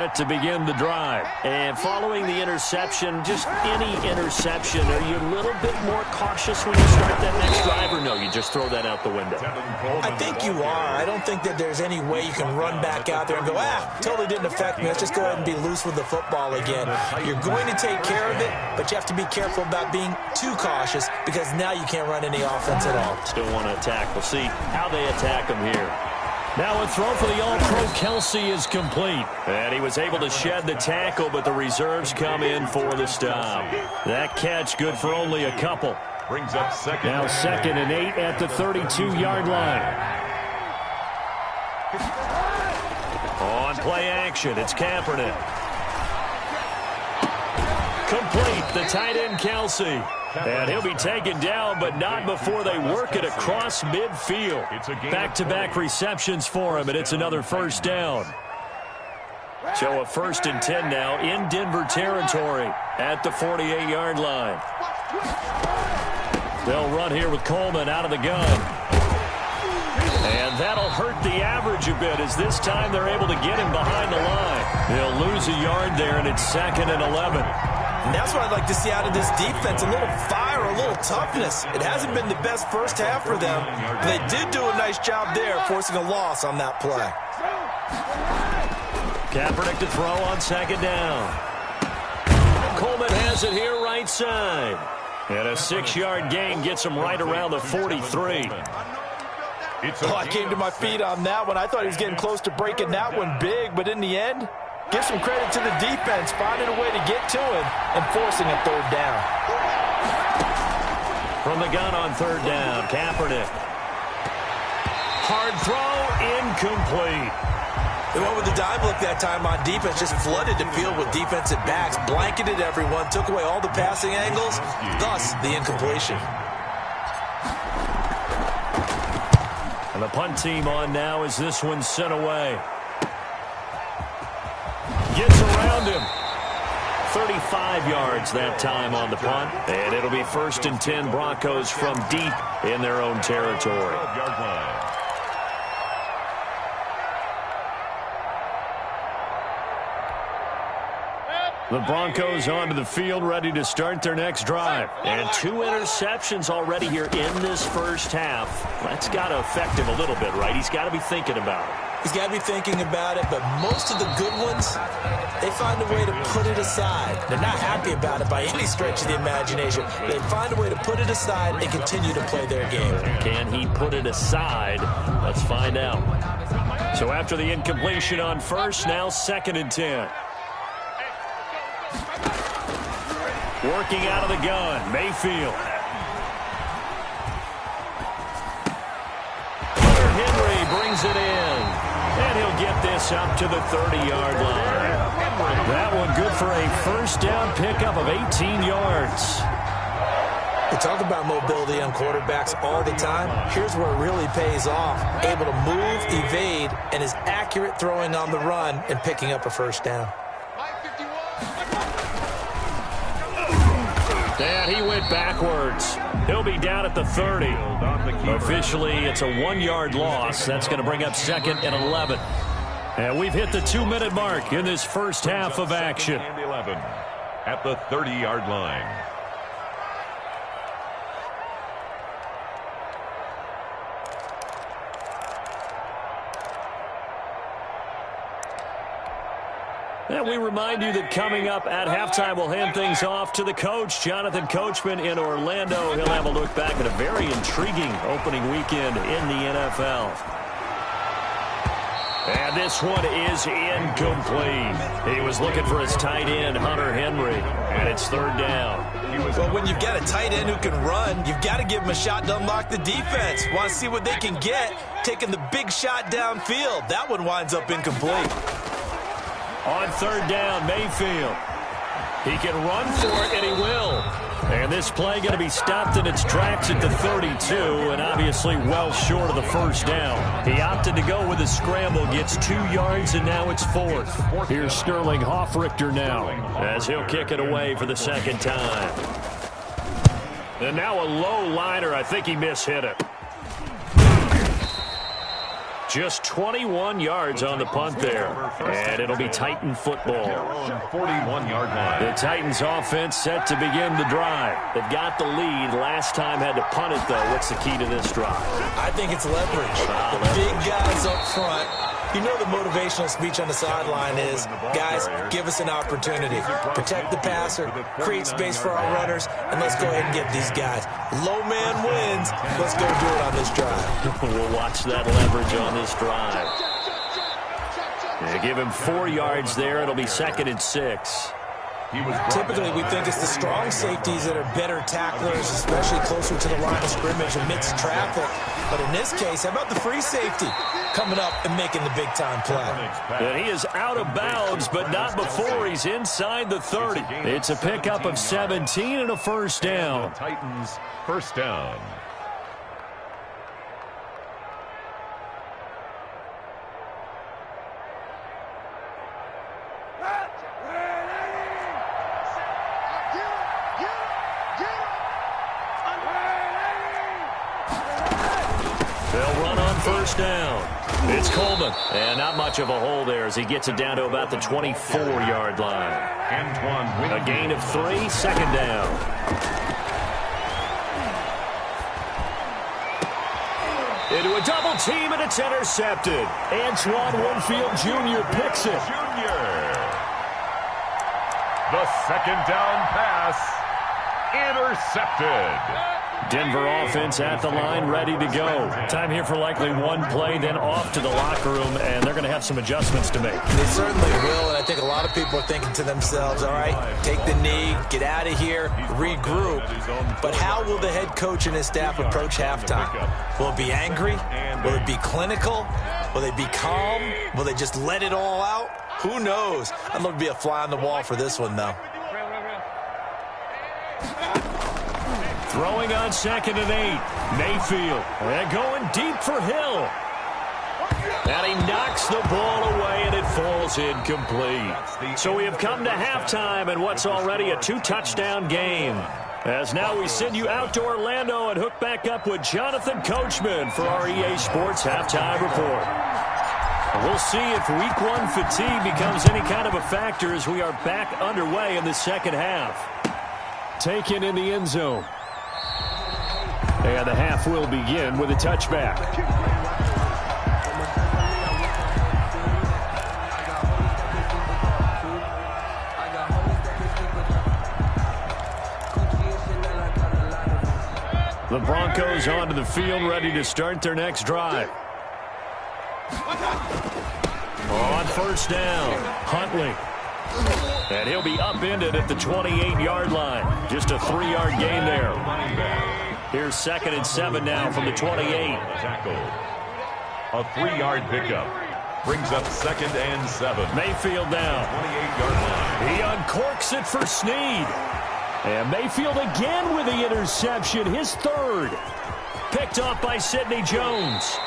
To begin the drive. And following the interception, just any interception, are you a little bit more cautious when you start that next drive, or no, you just throw that out the window? I think you are. I don't think that there's any way you can run back out there and go, totally didn't affect me. Let's just go ahead and be loose with the football again. You're going to take care of it, but you have to be careful about being too cautious because now you can't run any offense at all. Still want to attack. We'll see how they attack them here. Now a throw for the All-Pro Kelsey is complete. And he was able to shed the tackle, but the reserves come in for the stop. That catch good for only a couple. Brings up second. Now 2nd and 8 at the 32-yard line. On play action, it's Kaepernick. Complete, the tight end Kelsey. And he'll be taken down, but not before they work it across midfield. Back-to-back receptions for him, and it's another first down. So a 1st and 10 now in Denver territory at the 48-yard line. They'll run here with Coleman out of the gun. And that'll hurt the average a bit as this time they're able to get him behind the line. They'll lose a yard there, and it's 2nd and 11. And that's what I'd like to see out of this defense, a little fire, a little toughness. It hasn't been the best first half for them, but they did do a nice job there forcing a loss on that play. Kaepernick to throw on 2nd down. Coleman has it here right side. And a 6-yard gain gets him right around the 43. I came to my feet on that one. I thought he was getting close to breaking that one big, but in the end, give some credit to the defense, finding a way to get to him and forcing a 3rd down. From the gun on 3rd down, Kaepernick. Hard throw, incomplete. They went with the dime look that time on defense, just flooded the field with defensive backs, blanketed everyone, took away all the passing angles, thus the incompletion. And the punt team on now as this one's sent away. Gets around him. 35 yards that time on the punt. And it'll be 1st and 10 Broncos from deep in their own territory. The Broncos onto the field, ready to start their next drive. And 2 interceptions already here in this first half. That's got to affect him a little bit, right? He's got to be thinking about it. He's got to be thinking about it, but most of the good ones, they find a way to put it aside. They're not happy about it by any stretch of the imagination. They find a way to put it aside and continue to play their game. Can he put it aside? Let's find out. So after the incompletion on 1st, now 2nd and 10. Working out of the gun, Mayfield. Henry brings it in. And he'll get this up to the 30-yard line. That one good for a 1st down pickup of 18 yards. We talk about mobility on quarterbacks all the time. Here's where it really pays off. Able to move, evade, and is accurate throwing on the run and picking up a 1st down. And he went backwards. He'll be down at the 30. Officially, it's a 1-yard loss. That's going to bring up 2nd and 11. And we've hit the 2-minute mark in this first half of action. At the 30-yard line. And we remind you that coming up at halftime, we'll hand things off to the coach, Jonathan Coachman in Orlando. He'll have a look back at a very intriguing opening weekend in the NFL. And this one is incomplete. He was looking for his tight end, Hunter Henry, and it's 3rd down. Well, when you've got a tight end who can run, you've got to give him a shot to unlock the defense. Want to see what they can get, taking the big shot downfield. That one winds up incomplete. On 3rd down, Mayfield. He can run for it, and he will. And this play going to be stopped in its tracks at the 32, and obviously well short of the 1st down. He opted to go with a scramble, gets 2 yards, and now it's 4th. Here's Sterling Hoffrichter now, as he'll kick it away for the 2nd time. And now a low liner. I think he mishit it. Just 21 yards on the punt there. And it'll be Titan football. 41-yard line. The Titans offense set to begin the drive. They've got the lead. Last time had to punt it, though. What's the key to this drive? I think it's leverage. The big guys up front. You know the motivational speech on the sideline is, guys, give us an opportunity. Protect the passer, create space for our runners, and let's go ahead and get these guys. Low man wins. Let's go do it on this drive. We'll watch that leverage on this drive. They give him 4 yards there. It'll be 2nd and 6. Typically, we think it's the strong safeties that are better tacklers, especially closer to the line of scrimmage amidst traffic. But in this case, how about the free safety coming up and making the big-time play? And he is out of bounds, but not before he's inside the 30. It's a pickup of 17 and a first down. Titans first down. First down. It's Coleman. And not much of a hole there as he gets it down to about the 24-yard line. A gain of 3, 2nd down. Into a double team, and it's intercepted. Antoine Winfield Jr. picks it. The 2nd down pass. Intercepted. Denver offense at the line, ready to go. Time here for likely one play, then off to the locker room, and they're going to have some adjustments to make. They certainly will, and I think a lot of people are thinking to themselves, all right, take the knee, get out of here, regroup. But how will the head coach and his staff approach halftime? Will it be angry? Will it be clinical? Will they be calm? Will they just let it all out? Who knows? I'd love to be a fly on the wall for this one, though. Throwing on 2nd and 8. Mayfield. And going deep for Hill. And he knocks the ball away, and it falls incomplete. So we have come to halftime in what's already a 2-touchdown game. As now we send you out to Orlando and hook back up with Jonathan Coachman for our EA Sports Halftime Report. We'll see if Week 1 fatigue becomes any kind of a factor as we are back underway in the second half. Taken in the end zone. And the half will begin with a touchback. The Broncos onto the field, ready to start their next drive. On first down, Huntley. And he'll be upended at the 28-yard line. Just a 3-yard gain there. Here's 2nd and 7 now from the 28. A 3-yard pickup. Brings up 2nd and 7. Mayfield down. 28-yard line. He uncorks it for Snead. And Mayfield again with the interception, his 3rd. Picked off by Sidney Jones.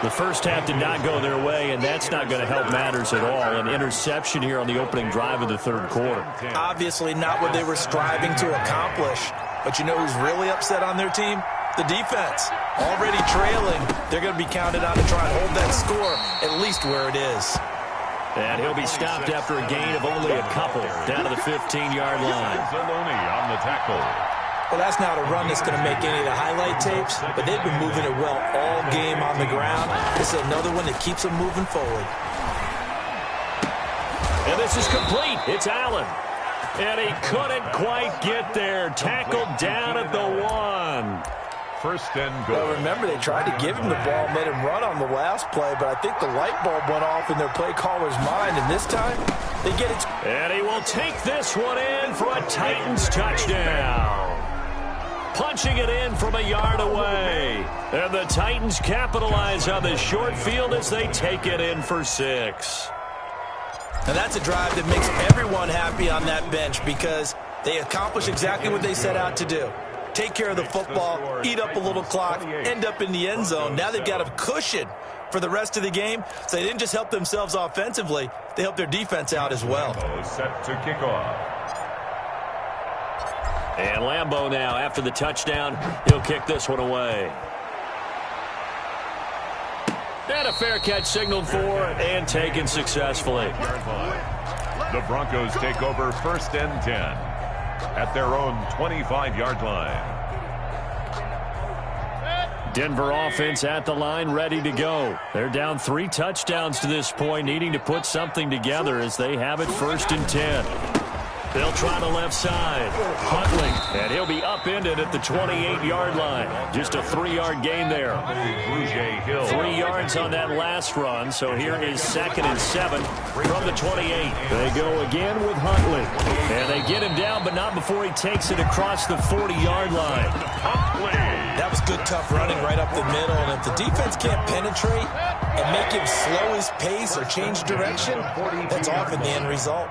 The first half did not go their way, and that's not going to help matters at all. An interception here on the opening drive of the 3rd quarter. Obviously not what they were striving to accomplish. But you know who's really upset on their team? The defense. Already trailing. They're going to be counted on to try and hold that score at least where it is. And he'll be stopped after a gain of only a couple down to the 15-yard line. Zaloni on the tackle. Well, that's not a run that's going to make any of the highlight tapes, but they've been moving it well all game on the ground. This is another one that keeps them moving forward. And this is complete. It's Allen. And he couldn't quite get there. Tackled down at the 1. First and goal. Well, remember, they tried to give him the ball and let him run on the last play, but I think the light bulb went off in their play caller's mind, and this time they get it. And he will take this one in for a Titans touchdown. Punching it in from a yard away. And the Titans capitalize on the short field as they take it in for 6. And that's a drive that makes everyone happy on that bench because they accomplish exactly what they set out to do. Take care of the football, eat up a little clock, end up in the end zone. Now they've got a cushion for the rest of the game. So they didn't just help themselves offensively, they helped their defense out as well. Set to kick off. And Lambeau now, after the touchdown, he'll kick this one away. And a fair catch signaled for and taken successfully. The Broncos take over 1st and 10 at their own 25-yard line. Denver offense at the line, ready to go. They're down 3 touchdowns to this point, needing to put something together as they have it 1st and 10. They'll try the left side. Huntley, and he'll be upended at the 28-yard line. Just a 3-yard gain there. 3 yards on that last run, so here is 2nd and 7 from the 28. They go again with Huntley. And they get him down, but not before he takes it across the 40-yard line. That was good, tough running right up the middle, and if the defense can't penetrate and make him slow his pace or change direction, that's often the end result.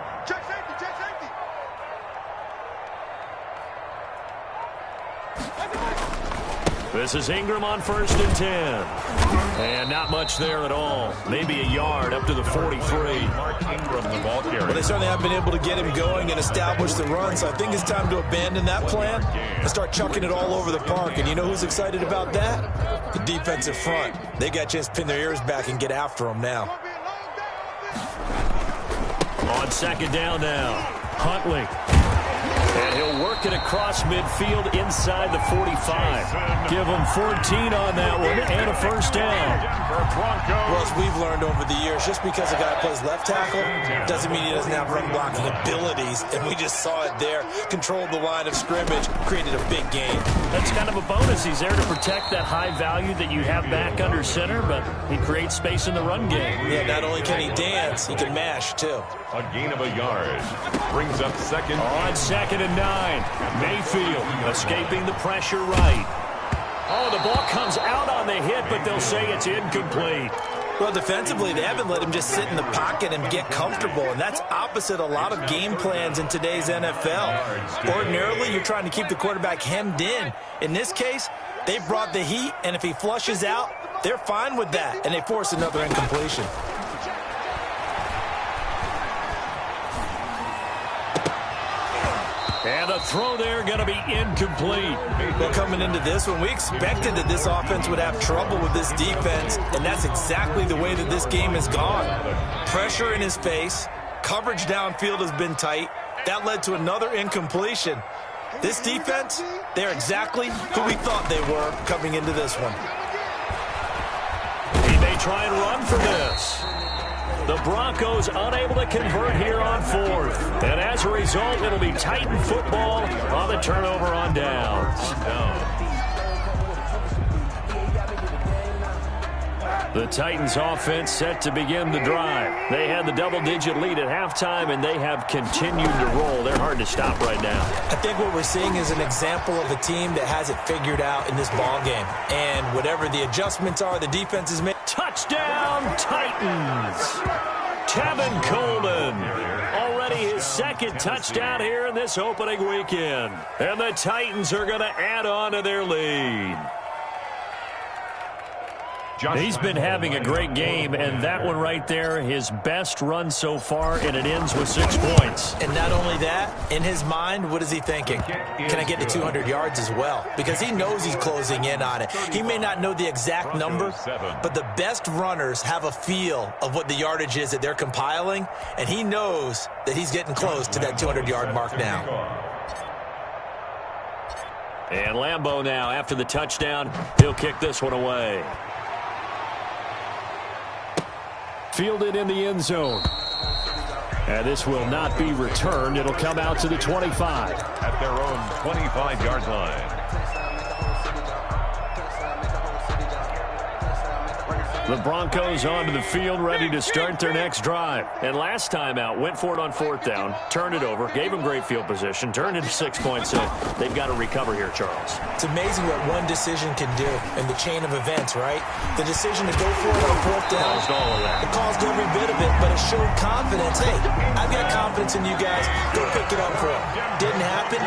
This is Ingram on 1st and 10. And not much there at all. Maybe a yard up to the 43. Ingram, the ball carrier. Well, they certainly haven't been able to get him going and establish the run, so I think it's time to abandon that plan and start chucking it all over the park. And you know who's excited about that? The defensive front. They got a chance to pin their ears back and get after him now. On 2nd down now, Huntley. And he'll work it across midfield inside the 45. Give him 14 on that one and a 1st down. Well, as we've learned over the years, just because a guy plays left tackle doesn't mean he doesn't have run blocking abilities. And we just saw it there. Controlled the line of scrimmage, created a big gain. That's kind of a bonus. He's there to protect that high value that you have back under center, but he creates space in the run game. Yeah, not only can he dance, he can mash, too. A gain of a yard. Brings up 2nd. On 2nd and 9. Mayfield escaping the pressure right. Oh, the ball comes out on the hit, but they'll say it's incomplete. Well, defensively, they haven't let him just sit in the pocket and get comfortable, and that's opposite a lot of game plans in today's NFL. Ordinarily, you're trying to keep the quarterback hemmed in. In this case, they brought the heat, and if he flushes out, they're fine with that, and they force another incompletion. And the throw there going to be incomplete. Well, coming into this one, we expected that this offense would have trouble with this defense, and that's exactly the way that this game has gone. Pressure in his face, coverage downfield has been tight. That led to another incompletion. This defense, they're exactly who we thought they were coming into this one. He may try and run for this. The Broncos unable to convert here on 4th. And as a result, it'll be Titan football on the turnover on downs. The Titans offense set to begin the drive. They had the double-digit lead at halftime, and they have continued to roll. They're hard to stop right now. I think what we're seeing is an example of a team that has it figured out in this ballgame. And whatever the adjustments are, the defense is making. Touchdown, Titans! Tevin Coleman, already his 2nd touchdown here in this opening weekend. And the Titans are going to add on to their lead. He's been having a great game, and that one right there, his best run so far, and it ends with 6 points. And not only that, in his mind, what is he thinking? Can I get to 200 yards as well? Because he knows he's closing in on it. He may not know the exact number, but the best runners have a feel of what the yardage is that they're compiling, and he knows that he's getting close to that 200-yard mark now. And Lambeau now, after the touchdown, he'll kick this one away. Fielded in the end zone. And this will not be returned. It'll come out to the 25. At their own 25-yard line. The Broncos onto the field, ready to start their next drive. And last time out, went for it on 4th down, turned it over, gave them great field position, turned into 6 points. So they've got to recover here, Charles. It's amazing what one decision can do in the chain of events, right? The decision to go for it on 4th down. Caused all of that. It caused every bit of it, but it showed confidence. Hey, I've got confidence in you guys. Go pick it up for them. Didn't happen.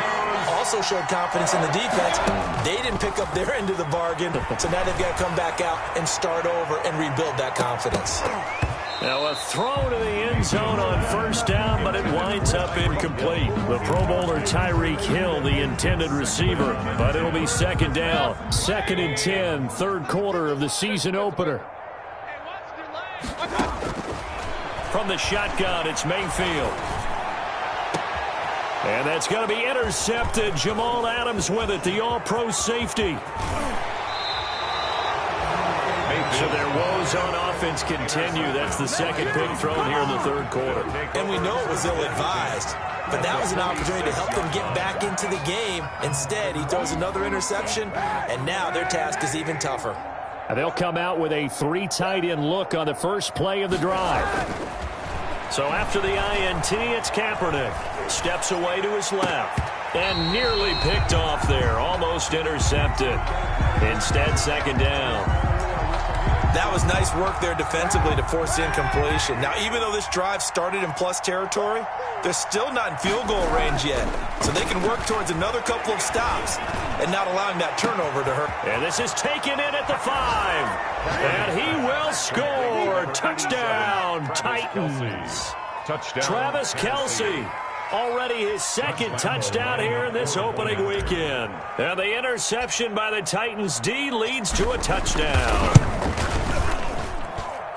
Also showed confidence in the defense. They didn't pick up their end of the bargain, so now they've got to come back out and start over and rebuild that confidence. Now a throw to the end zone on 1st down, but it winds up incomplete. The Pro Bowler Tyreek Hill, the intended receiver, but it'll be 2nd down. 2nd and 10, 3rd quarter of the season opener. from the shotgun. It's Mayfield. And that's going to be intercepted. Jamal Adams with it, the all-pro safety. So their woes on offense continue. That's the second pick thrown here in the third quarter. And we know it was ill-advised, but that was an opportunity to help them get back into the game. Instead, he throws another interception, and now their task is even tougher. They'll come out with a 3 tight end look on the first play of the drive. So after the INT, it's Kaepernick. Steps away to his left. And nearly picked off there. Almost intercepted. Instead, second down. That was nice work there defensively to force incompletion. Now, even though this drive started in plus territory, they're still not in field goal range yet. So they can work towards another couple of stops and not allowing that turnover to hurt. And this is taken in at the 5. And he will score. Touchdown, Titans. Touchdown. Travis Kelce. Already his second touchdown here in this opening weekend. And the interception by the Titans D leads to a touchdown.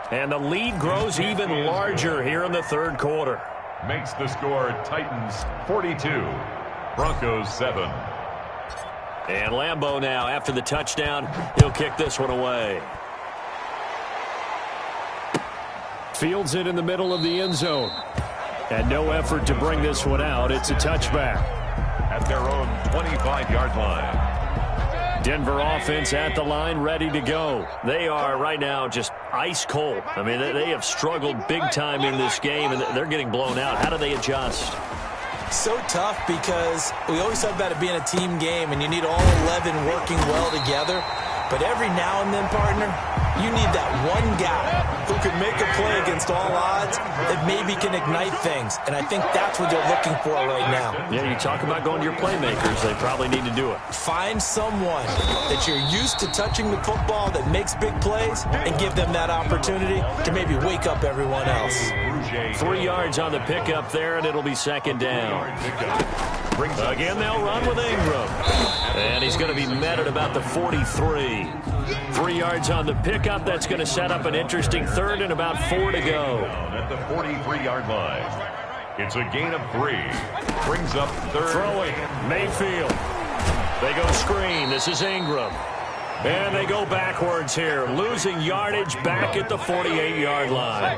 And the lead grows even larger here in the third quarter. Makes the score Titans 42, Broncos 7. And Lambeau now, after the touchdown, he'll kick this one away. Fields it in the middle of the end zone. And no effort to bring this one out. It's a touchback. At their own 25-yard line. Denver offense at the line, ready to go. They are right now just ice cold. I mean, they have struggled big time in this game, and they're getting blown out. How do they adjust? So tough because we always talk about it being a team game, and you need all 11 working well together. But every now and then, partner, you need that one guy who can make a play against all odds that maybe can ignite things. And I think that's what they're looking for right now. Yeah, you talk about going to your playmakers. They probably need to do it. Find someone that you're used to touching the football that makes big plays and give them that opportunity to maybe wake up everyone else. 3 yards on the pickup there, and it'll be second down. Again, they'll run with Ingram. And he's going to be met at about the 43. 3 yards on the pickup. That's going to set up an interesting third and about 4 to go. At the 43-yard line. It's a gain of 3. Brings up third. Throwing. Mayfield. They go screen. This is Ingram. And they go backwards here. Losing yardage back at the 48-yard line.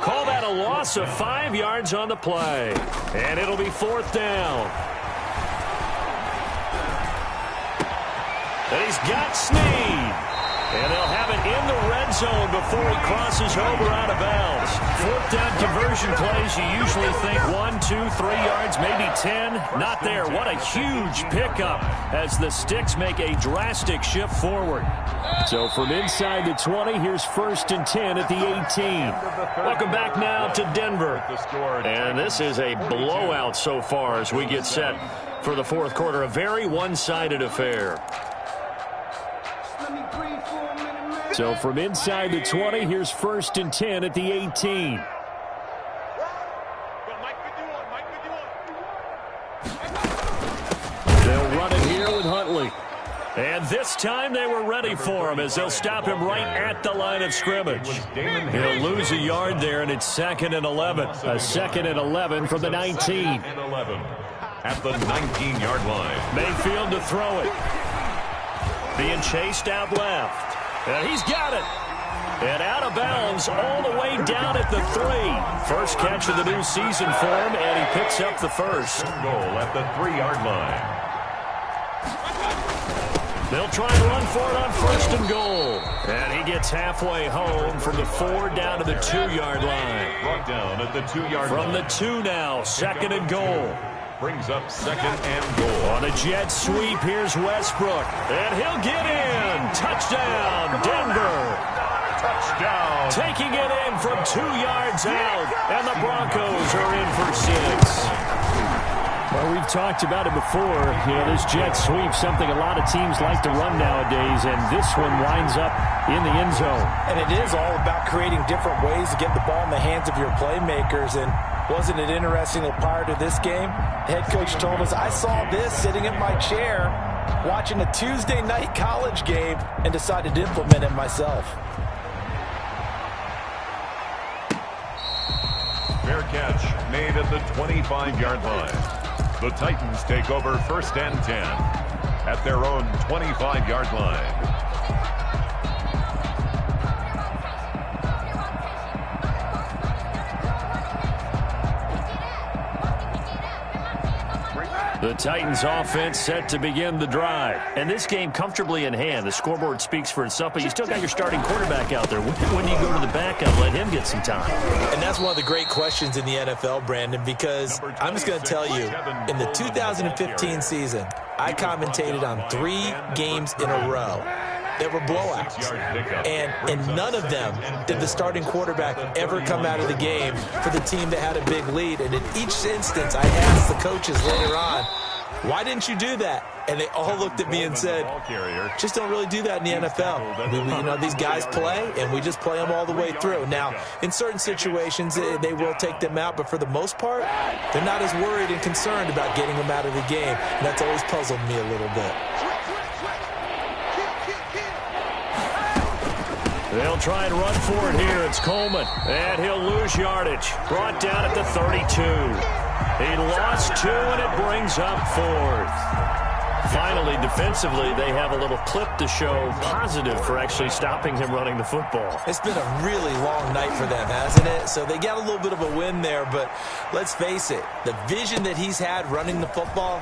Call that a loss of 5 yards on the play. And it'll be fourth down. And he's got Snead. And they'll have it in the red zone before he crosses over out of bounds. Fourth down conversion plays, you usually think 1, 2, 3 yards, maybe 10. Not there. What a huge pickup as the Sticks make a drastic shift forward. So from inside the 20, here's first and 10 at the 18. Welcome back now to Denver. And this is a blowout so far as we get set for the fourth quarter. A very one-sided affair. So from inside the 20, here's first and 10 at the 18. They'll run it here with Huntley. And this time they were ready for him as they'll stop him right at the line of scrimmage. He'll lose a yard there, and it's 2nd and 11. A 2nd and 11 from the 19. At the 19-yard line. Mayfield to throw it. Being chased out left. And he's got it. And out of bounds all the way down at the 3. First catch of the new season for him, and he picks up the first. Goal at the 3-yard line. They'll try and run for it on first and goal. And he gets halfway home from the 4 down to the 2-yard line. Brought down at the 2-yard line. From the 2 now, 2nd and goal. Brings up 2nd and goal. On a jet sweep, here's Westbrook. And he'll get in. Touchdown, Denver. Touchdown. Taking it in from 2 yards out. And the Broncos are in for 6. Well, we've talked about it before. You know, this jet sweep, something a lot of teams like to run nowadays. And this one winds up in the end zone. And it is all about creating different ways to get the ball in the hands of your playmakers. And wasn't it interesting that prior to this game, the head coach told us, I saw this sitting in my chair watching a Tuesday night college game and decided to implement it myself. catch made at the 25-yard line. The Titans take over first and 10 at their own 25-yard line. The Titans offense set to begin the drive. And this game comfortably in hand. The scoreboard speaks for itself, but you still got your starting quarterback out there. When do you go to the backup, let him get some time? And that's one of the great questions in the NFL, Brandon, because I'm just going to tell you, in the 2015 season, I commentated on 3 games in a row. There were blowouts, and in none of them did the starting quarterback ever come out of the game for the team that had a big lead. And in each instance, I asked the coaches later on, why didn't you do that? And they all looked at me and said, just don't really do that in the NFL. These guys play, and we just play them all the way through. Now, in certain situations, they will take them out, but for the most part, they're not as worried and concerned about getting them out of the game. And that's always puzzled me a little bit. They'll try and run for it here. It's Coleman, and he'll lose yardage. Brought down at the 32. He lost 2, and it brings up 4th. Finally, defensively, they have a little clip to show positive for actually stopping him running the football. It's been a really long night for them, hasn't it? So they got a little bit of a win there, but let's face it, the vision that he's had running the football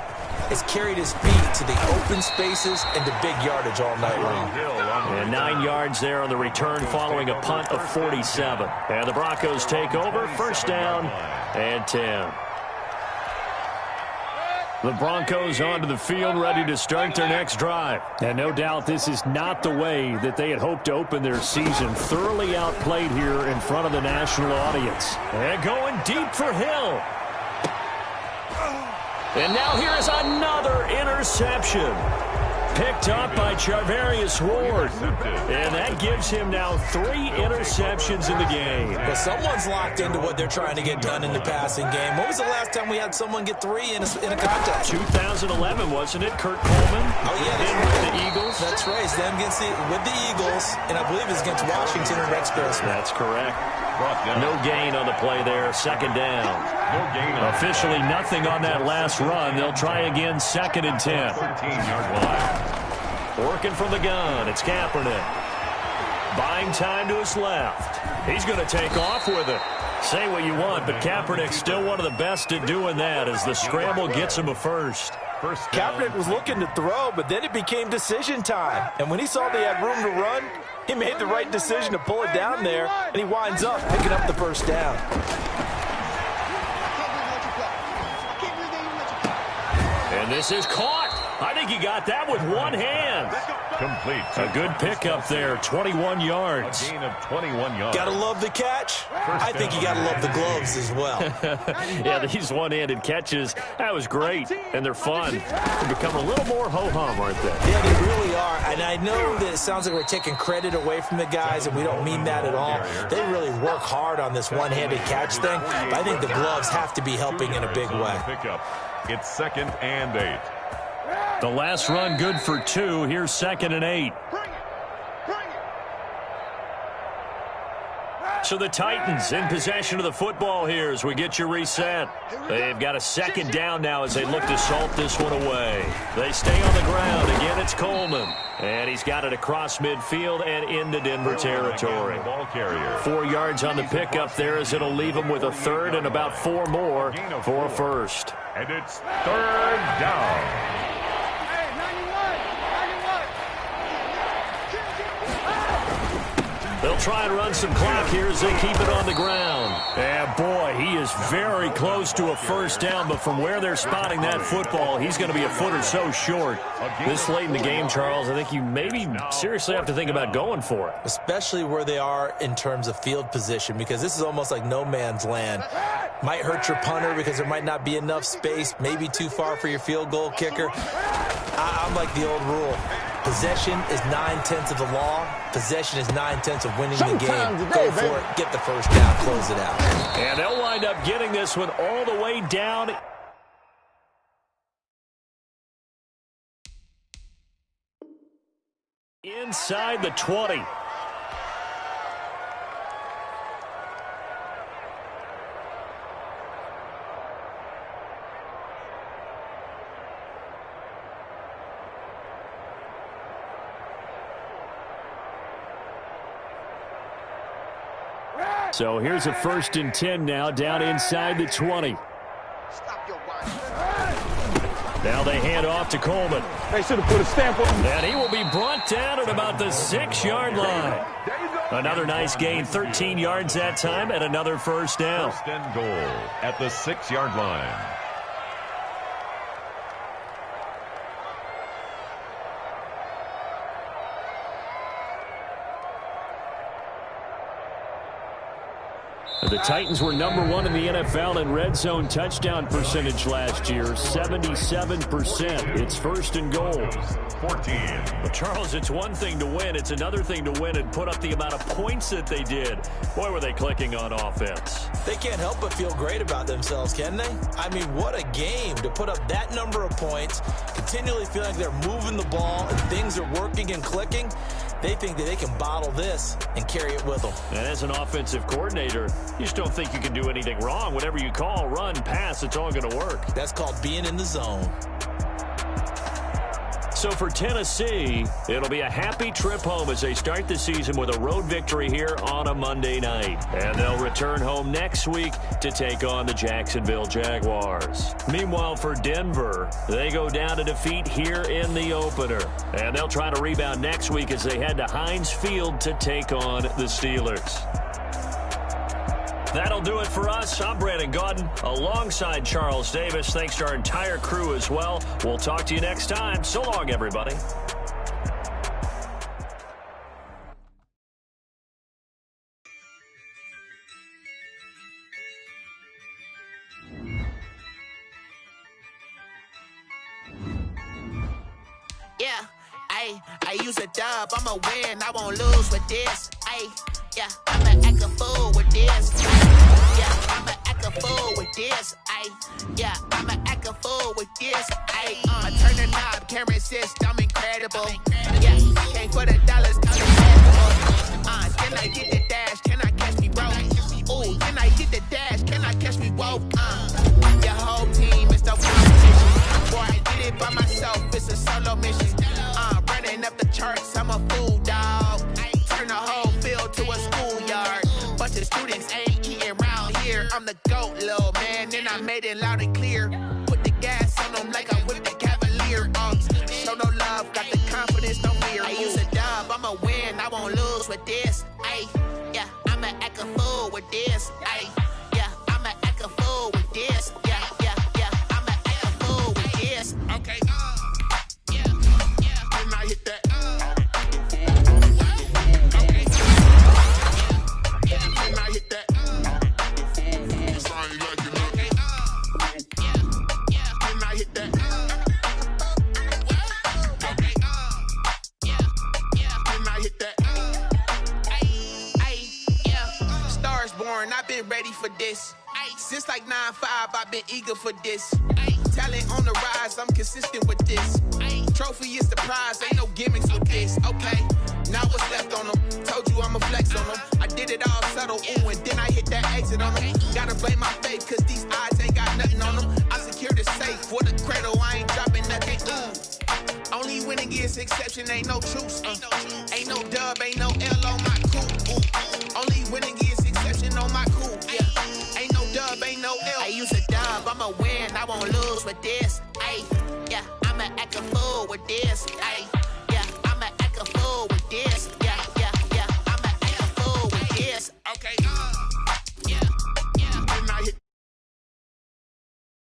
has carried his feet to the open spaces and to big yardage all night long. And 9 yards there on the return following a punt of 47. And the Broncos take over, first down and 10. The Broncos onto the field, ready to start their next drive. And no doubt this is not the way that they had hoped to open their season. Thoroughly outplayed here in front of the national audience. And going deep for Hill. And now here is another interception. Picked up by Charvarius Ward. And that gives him now 3 interceptions in the game. Well, someone's locked into what they're trying to get done in the passing game. When was the last time we had someone get 3 in a contest? 2011, wasn't it? Kurt Coleman? Oh, yeah. With the Eagles? That's right. It's them with the Eagles, and I believe it's against Washington or Rex Grossman. That's correct. No gain on the play there. Second down. No gain. Officially nothing on that last run. They'll try again, second and 10. 13-yard line. Working from the gun. It's Kaepernick. Buying time to his left. He's going to take off with it. Say what you want, but Kaepernick's still one of the best at doing that as the scramble gets him a first. Kaepernick was looking to throw, but then it became decision time. And when he saw they had room to run, he made the right decision to pull it down there, and he winds up picking up the first down. And this is caught. I think he got that with one hand. Complete. A good pickup there, 21 yards. A gain of 21 yards. Gotta love the catch. I think you gotta love the gloves as well. Yeah, these one-handed catches, that was great, and they're fun. They become a little more ho-hum, aren't they? Yeah, they really are. And I know that it sounds like we're taking credit away from the guys, and we don't mean that at all. They really work hard on this one-handed catch thing, but I think the gloves have to be helping in a big way. It's second and 8. The last run good for 2. Here's second and 8. So the Titans in possession of the football here as we get you reset. They've got a second down now as they look to salt this one away. They stay on the ground. Again, it's Coleman. And he's got it across midfield and into Denver territory. 4 yards on the pickup there as it'll leave him with a third and about 4 more for a first. And it's third down. They'll try and run some clock here as they keep it on the ground. And boy, he is very close to a first down, but from where they're spotting that football, he's going to be a foot or so short. This late in the game, Charles, I think you maybe seriously have to think about going for it. Especially where they are in terms of field position, because this is almost like no man's land. Might hurt your punter because there might not be enough space, maybe too far for your field goal kicker. I'm like the old rule. Possession is 9/10 of the law. Possession is 9/10 of winning the game. Go for it. Get the first down. Close it out. And they'll wind up getting this one all the way down inside the 20. So here's a 1st and 10 now, down inside the 20. Now they hand off to Coleman. They should have put a stamp on him. And he will be brought down at about the 6-yard line. Another nice gain, 13 yards that time, and another 1st down. 1st and goal at the 6-yard line. The Titans were number 1 in the NFL in red zone touchdown percentage last year, 77%. It's 1st and goal. 14. But Charles, it's one thing to win. It's another thing to win and put up the amount of points that they did. Boy, were they clicking on offense. They can't help but feel great about themselves, can they? I mean, what a game to put up that number of points, continually feeling like they're moving the ball and things are working and clicking. They think that they can bottle this and carry it with them. And as an offensive coordinator, you just don't think you can do anything wrong. Whatever you call, run, pass, it's all going to work. That's called being in the zone. So for Tennessee, it'll be a happy trip home as they start the season with a road victory here on a Monday night. And they'll return home next week to take on the Jacksonville Jaguars. Meanwhile, for Denver, they go down to defeat here in the opener. And they'll try to rebound next week as they head to Heinz Field to take on the Steelers. That'll do it for us. I'm Brandon Gaudin alongside Charles Davis. Thanks to our entire crew as well. We'll talk to you next time. So long, everybody. Yeah, I use a dub. I'ma win. I won't lose with this. Yeah, I'ma act a fool with this. Yeah, I'ma act a fool with this. Yeah, I'ma act a fool with this. I turn the knob, camera assist, I'm incredible. Yeah, came for the dollars, unacceptable. Can I get the dash? Can I catch me broke? Ooh, can I get the dash? Can I catch me woke? Your whole team is the competition. Boy, I did it by myself, it's a solo mission. Running up the charts, I'm a fool, dog. Turn the whole field to a schoolyard. Bunch of students ain't eating round here. I'm the GOAT, little man, and I made it loud and clear. Put the gas on them like I whipped the Cavalier. Show no love, got the confidence, no fear. I use a dub, I'ma win, I won't lose with this. Yeah, I'ma act a fool with this. Yeah, I'ma act a fool with this. Yeah, I'ma act a fool with this. Okay, yeah, and I hit that. I've been ready for this. Since like 9-5, I've been eager for this. Talent on the rise, I'm consistent with this. Trophy is the prize, ain't no gimmicks with this. Okay, now what's left on them? Told you I'ma flex on them. I did it all subtle, ooh, and then I hit that exit on them. Gotta blame my faith, cause these odds ain't got nothing on them. I secure the safe for the cradle, I ain't dropping nothing. Only winning is exception, ain't no truce. Ain't no dub, ain't no L on my coupe. Only winning is exception on my coupe. Yeah, ain't no dub, ain't no L. I use a dub, I'ma win, I won't lose with this.